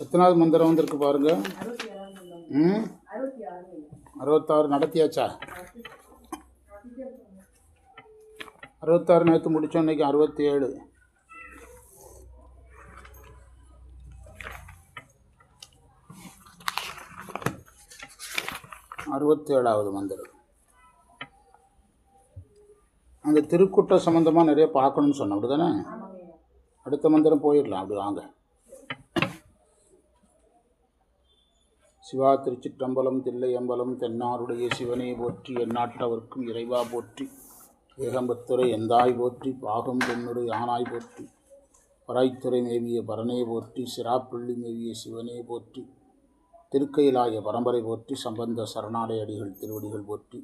எத்தனாவது மந்திரம் வந்திருக்கு பாருங்க. 66 நடத்தியாச்சா? 66 நேற்று முடித்தோம், இன்றைக்கி 67. அறுபத்தேழாவது மந்திரம். அந்த திருக்குட்ட சம்பந்தமாக நிறைய பார்க்கணும்னு சொன்னோம், அப்படி தானே? அடுத்த மந்திரம் போயிடலாம், அப்படி வாங்க. சிவா திருச்சிற்றம்பலம் தில்லையம்பலம் தென்னாருடைய சிவனை போற்றி, எந்நாட்டவர்க்கும் இறைவா போற்றி, ஏகம்பத்துறை எந்தாய் போற்றி, பாகம் தென்னுரை ஆனாய் போற்றி, பராய்த்துறை மேவிய பரனே போற்றி, சிராப்பள்ளி மேவிய சிவனே போற்றி, திருக்கையிலாய பரம்பரை போற்றி, சம்பந்த சரணாலய அடிகள் திருவடிகள் போற்றி,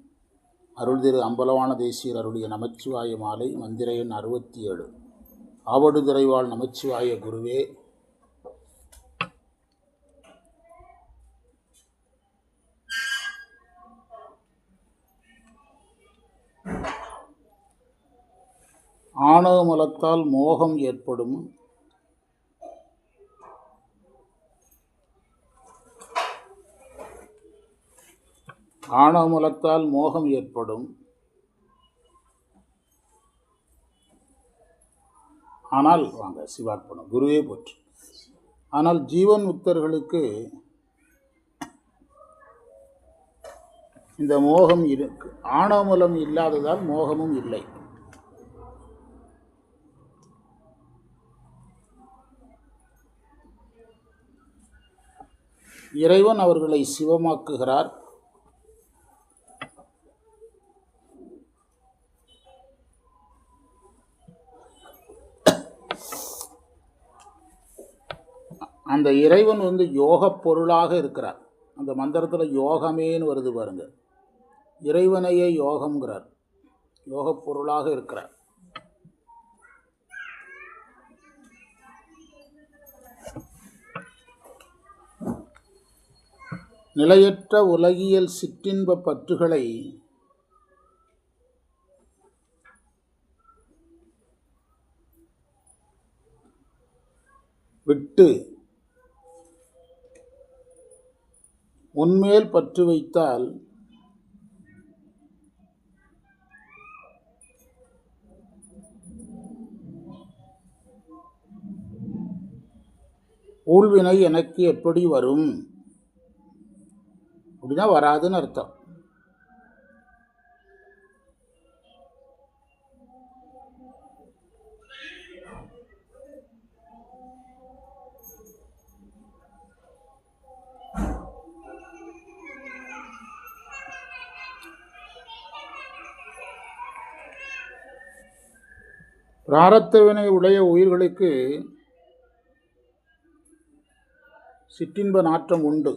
அருள் திரு அம்பலவான தேசியர் அருளிய நமச்சிவாய மாலை மந்திர எண் 67. ஆவடுதுறைவாள் நமச்சிவாய குருவே. ஆணவமலத்தால் மோகம் ஏற்படும். ஆணவமலத்தால் மோகம் ஏற்படும். ஆனால் வாங்க சிவார்ப்பணம் குருவே போற்று. ஆனால் ஜீவன் முக்தர்களுக்கு இந்த மோகம் இருக்கு. ஆணவமலம் இல்லாததால் மோகமும் இல்லை. இறைவன் அவர்களை சிவமாக்குகிறார். அந்த இறைவன் யோக பொருளாக இருக்கிறார். அந்த மந்திரத்தில் யோகமேன்னு வருது பாருங்க. இறைவனையே யோகம்ங்கிறார், யோக பொருளாக இருக்கிறார். நிலையற்ற உலகியல் சிற்றின்ப பற்றுகளை விட்டு உன்மேல் பற்று வைத்தால் ஊழ்வினை எனக்கு எப்படி வரும் அப்படின்னா வராதுன்னு அர்த்தம். பிராரத்தவினை உடைய உயிர்களுக்கு சிற்றின்ப நாட்டம் உண்டு.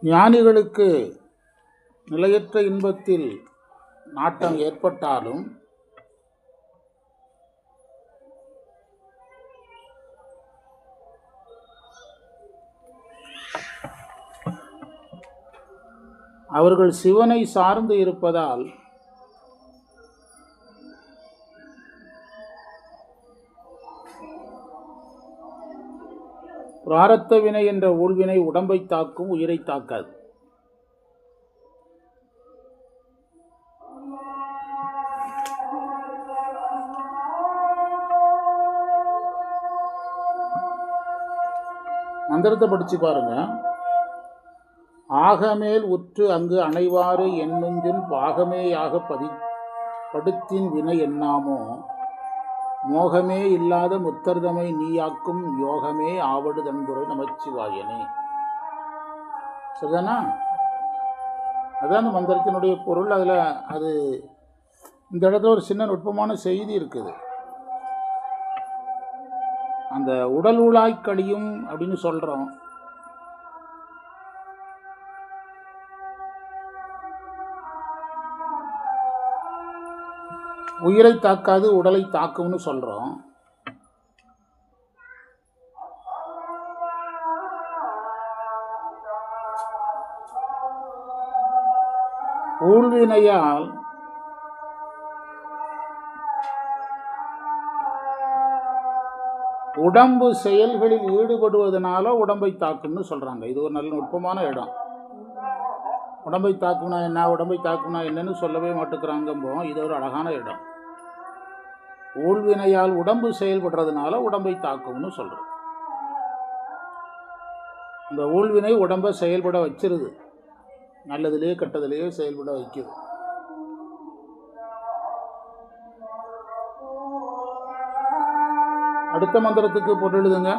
ஞானிகளுக்கு நிலையற்ற இன்பத்தில் நாட்டம் ஏற்பட்டாலும் அவர்கள் சிவனை சார்ந்து இருப்பதால் பிராரத்த வினை என்ற ஊழ்வினை உடம்பை தாக்கும், உயிரை தாக்காது. மந்திரத்தை படிச்சு பாருங்க. ஆகமேல் உற்று அங்கு அணைவாறு என்னுஞ்சின் பாகமேயாக படுத்தின் வினை எண்ணாமோ மோகமே இல்லாத முத்தர்தமை நீயாக்கும் யோகமே ஆவடு தன்புரை நமச்சிவாயனே. சரிதானா? அதுதான் அந்த மந்திரத்தினுடைய பொருள். அது இந்த இடத்துல ஒரு சின்ன நுட்பமான செய்தி இருக்குது. அந்த உடல் உழாய் கழியும் அப்படின்னு சொல்கிறோம். உயிரை தாக்காது, உடலை தாக்கும்னு சொல்கிறோம். ஊழ்வினையால் உடம்பு செயல்களில் ஈடுபடுவதனால உடம்பை தாக்கும்னு சொல்கிறாங்க. இது ஒரு நல்ல நுட்பமான இடம். உடம்பை தாக்குனா என்ன, உடம்பை தாக்குனா என்னன்னு சொல்லவே மாட்டேங்கிறாங்கம்போ. இது ஒரு அழகான இடம். ஊழ்வினையால் உடம்பு செயல்படுறதுனால உடம்பை தாக்கும்னு சொல்கிறோம். இந்த ஊழ்வினை உடம்பை செயல்பட வச்சிருது, நல்லதுலேயே கெட்டதுலேயே செயல்பட வைக்குது. அடுத்த மந்திரத்துக்கு பொருள் எழுதுங்க.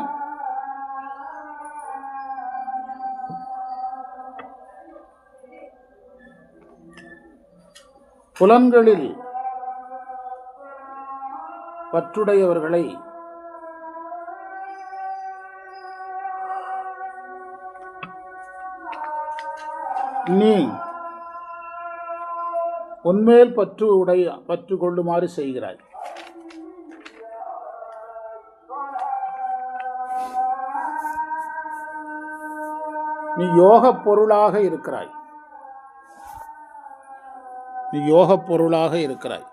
புலன்களில் பற்றுடையவர்களை நீ உன்மேல் பற்று கொள்ளுமாறு செய்கிறாய். நீ யோகப் பொருளாக இருக்கிறாய். நீ யோகப் பொருளாக இருக்கிறாய்.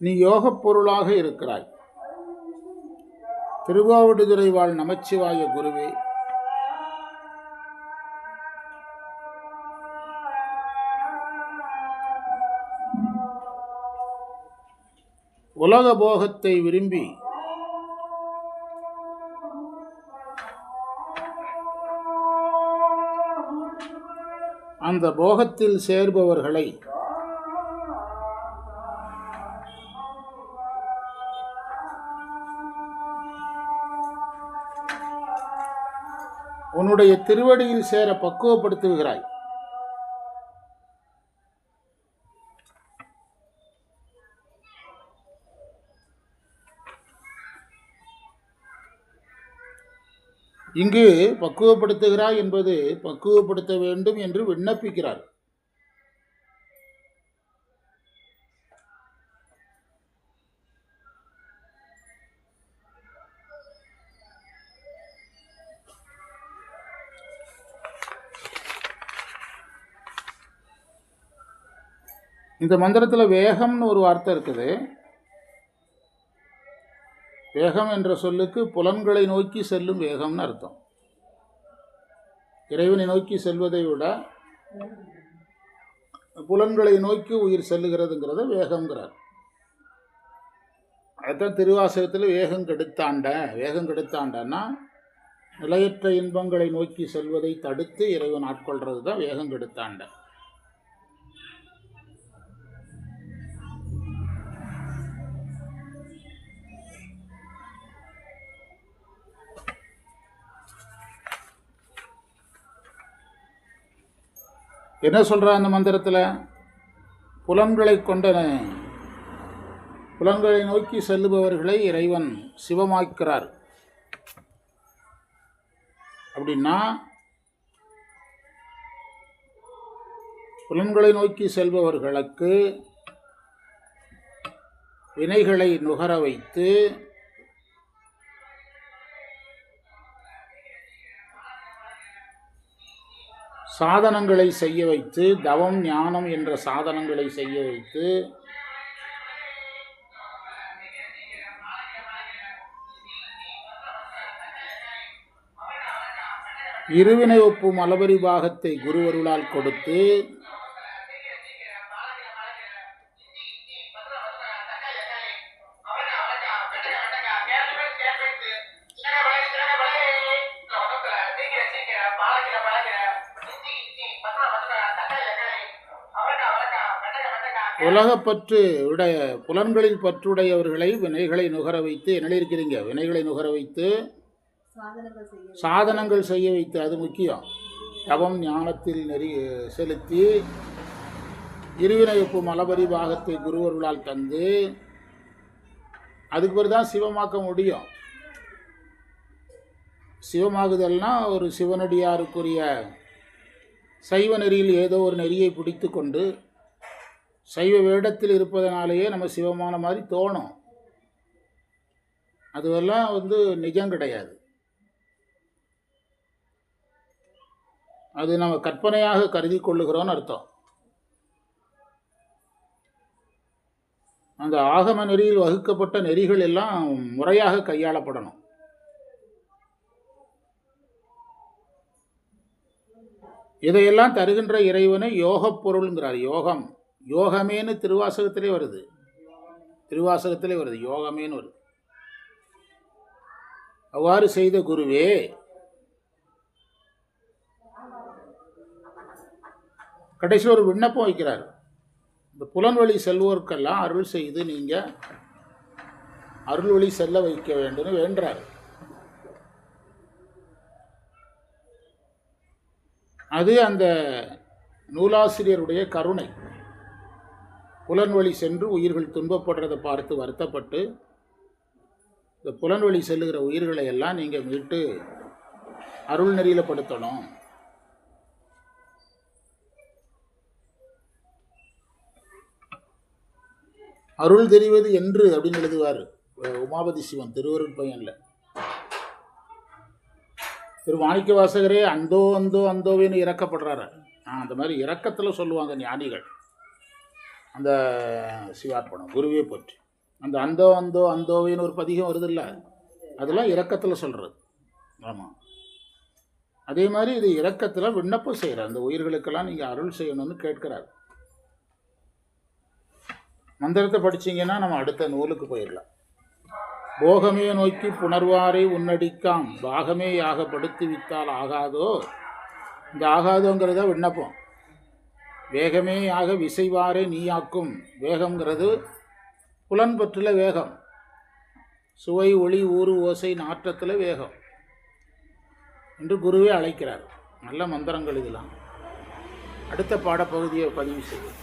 நீ யோகப் பொருளாக இருக்கிறாய். திருவாவடுதுறை வாழ் நமச்சிவாய குருவே, உலக போகத்தை விரும்பி அந்த போகத்தில் சேர்பவர்களை உன்னுடைய திருவடியில் சேர பக்குவப்படுத்துகிறாய். இங்கு பக்குவப்படுத்துகிறாய் என்பது பக்குவப்படுத்த வேண்டும் என்று விண்ணப்பிக்கிறார். இந்த மந்திரத்தில் வேகம்னு ஒரு வார்த்தை இருக்குது. வேகம் என்ற சொல்லுக்கு புலன்களை நோக்கி செல்லும் வேகம்னு அர்த்தம். இறைவனை நோக்கி செல்வதை விட புலன்களை நோக்கி உயிர் செல்லுகிறதுங்கிறத வேகம்ங்கிறார். அதுதான் திருவாசகத்தில் வேகம் கெடுத்தாண்ட. வேகம் கெடுத்தாண்டன்னா நிலையற்ற இன்பங்களை நோக்கி செல்வதை தடுத்து இறைவன் ஆட்கொள்றது தான் வேகம் கெடுத்தாண்ட. என்ன சொல்கிற அந்த மந்திரத்தில்? புலன்களை நோக்கி செல்லுபவர்களை இறைவன் சிவமாக்கிறார். அப்படின்னா புலன்களை நோக்கி செல்பவர்களுக்கு வினைகளை நுகர வைத்து சாதனங்களை செய்ய வைத்து, தவம் ஞானம் என்ற சாதனங்களை செய்ய வைத்து இருவினை ஒப்பும் அளவரி பாகத்தை குருவருளால் கொடுத்து உலகப்பற்று உடைய புலன்களில் பற்றுடையவர்களை வினைகளை நுகர வைத்து, என்ன இருக்கிறீங்க, வினைகளை நுகர வைத்து சாதனங்கள் செய்ய வைத்து, அது முக்கியம். தவம் ஞானத்தில் செலுத்தி இருவினை ஒப்பும் அளவரி பாகத்தை குருவருளால் தந்து அதுக்கு பிறகு தான் சிவமாக்க முடியும். சிவமாகுதல்னா ஒரு சிவனடியாருக்குரிய சைவ நெறியில் ஏதோ ஒரு நெறியை பிடித்து கொண்டு சைவ வேடத்தில் இருப்பதனாலேயே நம்ம சிவமான மாதிரி தோணும். அதுவெல்லாம் நிஜம் கிடையாது. அது நம்ம கற்பனையாக கருதி கொள்ளுகிறோன்னு அர்த்தம். அந்த ஆகம நெறியில் வகுக்கப்பட்ட நெறிகள் எல்லாம் முறையாக கையாளப்படணும். இதையெல்லாம் தருகின்ற இறைவனை யோகப் பொருள்ங்கிறார். யோகமேன்னு திருவாசகத்திலே வருது. யோகமேன்னு வருது. அவ்வாறு செய்த குருவே கடைசியில் ஒரு விண்ணப்பம் வைக்கிறார். இந்த புலன்வழி செல்வோர்க்கெல்லாம் அருள் செய்து நீங்கள் அருள்வழி செல்ல வைக்க வேண்டும்னு வேண்டார். அது அந்த நூலாசிரியருடைய கருணை. புலன்வழி சென்று உயிர்கள் துன்பப்படுறதை பார்த்து வருத்தப்பட்டு இந்த புலன்வழி செல்லுகிற உயிர்களை எல்லாம் நீங்கள் மீட்டு அருள் நெறியில் படுத்தணும். அருள் தெரிவது என்று அப்படின்னு எழுதுவார் உமாபதி சிவன் திருவருட்பயன்ல. திரு மாணிக்க வாசகரே அந்தோ அந்தோ அந்தோவேன்னு இறக்கப்படுறாரு. அந்த மாதிரி இரக்கத்தில் சொல்லுவாங்க ஞானிகள் அந்த சிவார்ப்பணம் குருவே பற்றி. அந்த அந்தோ அந்தோ அந்தோவேன்னு ஒரு பதிகம் வருது இல்லை, அதெல்லாம் இரக்கத்தில் சொல்கிறது. ஆமாம், அதே மாதிரி இது இரக்கத்தில் விண்ணப்பம் செய்கிறார். அந்த உயிர்களுக்கெல்லாம் நீங்கள் அருள் செய்யணும்னு கேட்கிறார். மந்திரத்தை படிச்சிங்கன்னா நம்ம அடுத்த நூலுக்கு போயிடலாம். போகமே நோக்கி புணர்வாரை உன்னடிக்காம் பாகமே யாகப்படுத்தி வித்தால் ஆகாதோ. இந்த ஆகாதோங்கிறத விண்ணப்பம். வேகமே யாக விசைவாரே நீயாக்கும். வேகம்ங்கிறது புலன்பற்றில் வேகம். சுவை ஒளி ஊறு ஓசை நாற்றத்தில் வேகம் என்று குருவே அழைக்கிறார். நல்ல மந்திரங்கள் இதெல்லாம். அடுத்த பாடப்பகுதியை பதிவு செய்யும்.